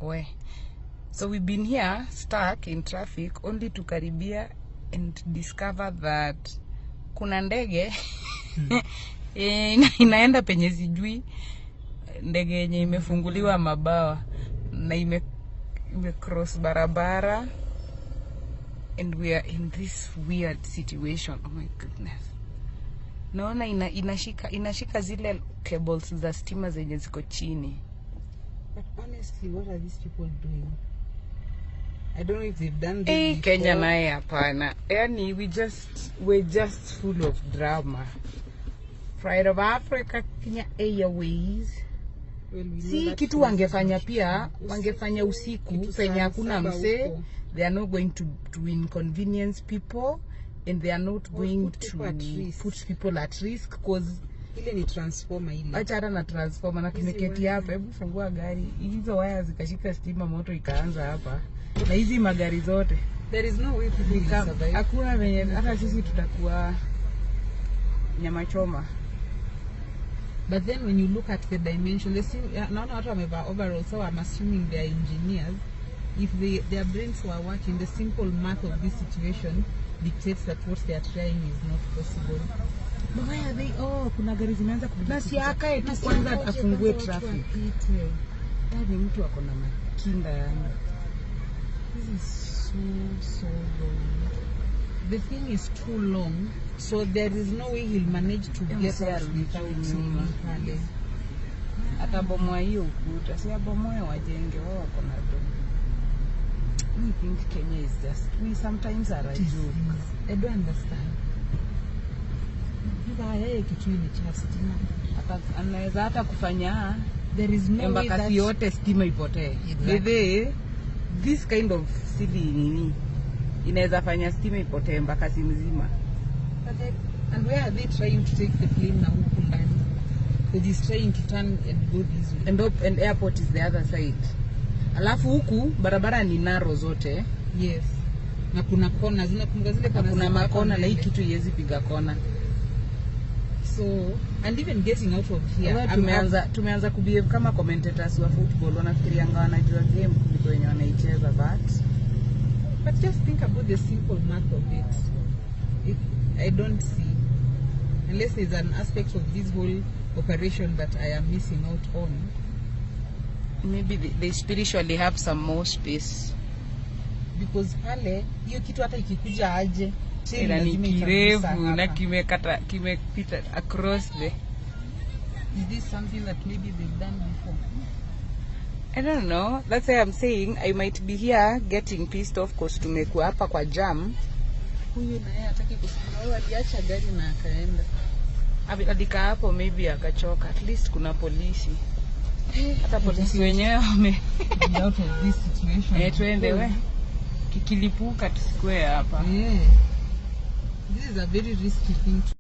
we. So we've been here stuck in traffic only to karibia and discover that kuna ndege inaenda penye sijui, ndege yenye imefunguliwa mabawa na ime cross barabara, and we are in this weird situation. Oh my goodness. Naona inashika zile cables za stima zenye ziko chini. But honestly, what are these people doing? I don't know if they've done this before. Kenya naye hapana. Yani we're just full of drama. Pride of Africa, Kenya Airways. Well, Si kitu wangefanya pia, wangefanya usiku penye hakuna mse. They are not going to inconvenience people, and they are not going to put people at risk, because ile ni transformer ile. Acha hata na transformer na tumeketi hapa. Hebu fungua gari. Hizo waya zikashika stima, moto ikaanza hapa. Na hizi magari zote. There is no way people will survive. Hakuna venye hata sisi tutakuwa nyama choma. But then when you look at the dimension, they seem naona watu wamevaa overall, so I'm assuming they are engineers. If their brains were working, the simple math of this situation dictates that what they are trying is not possible. But why are they? Oh, kuna gari zimeanza kubidi. Na si akae tu kwanza afungue traffic. Yaani mtu ako na makinda yani. This is so long. The thing is too long, so there is no way he'll manage to get out without seeing pale. Atabomoa hiyo ukuta. Si abomoe wajenge, wao wako na do. We think Kenya is just, we sometimes are a joke. I don't understand. Yeye kitu ni cha stima. Anaweza hata kufanya there is no way that yote stima ipotee. Exactly. This kind of silly nini inaweza fanya stima ipotee mpaka si mzima. And where are they trying to take the plane na huko ndani? Because he's trying to turn and go this way. And airport is the other side. Alafu huku barabara ni narrow zote. Yes. Na kuna kona, zinapunga zile kona. Kuna makona na hii kitu iwezi piga kona. So, and even getting out of here, tumeanza kubehave kama commentators wa football, wanafikirianga wanajua game kuliko wenye wanaicheza, but just think about the simple math of it. I don't see, unless there's an aspect of this whole operation that I am missing out on. Maybe they spiritually have some more space, because pale hiyo kitu hata ikikuja aje ni kirefu na kimepita across the. Is this something that maybe they've done before? I don't know. That's why I'm saying I might be here getting pissed off because tumekuwa hapa kwa jam. Huyu naye hataki kusimama, aliacha gari na akaenda. Alika hapo maybe akachoka. At least kuna polisi. Hata polisi wenyewe wame out of this situation. Twende we. Kikilipuka tusikue hapa. Yeah. This is a very risky thing to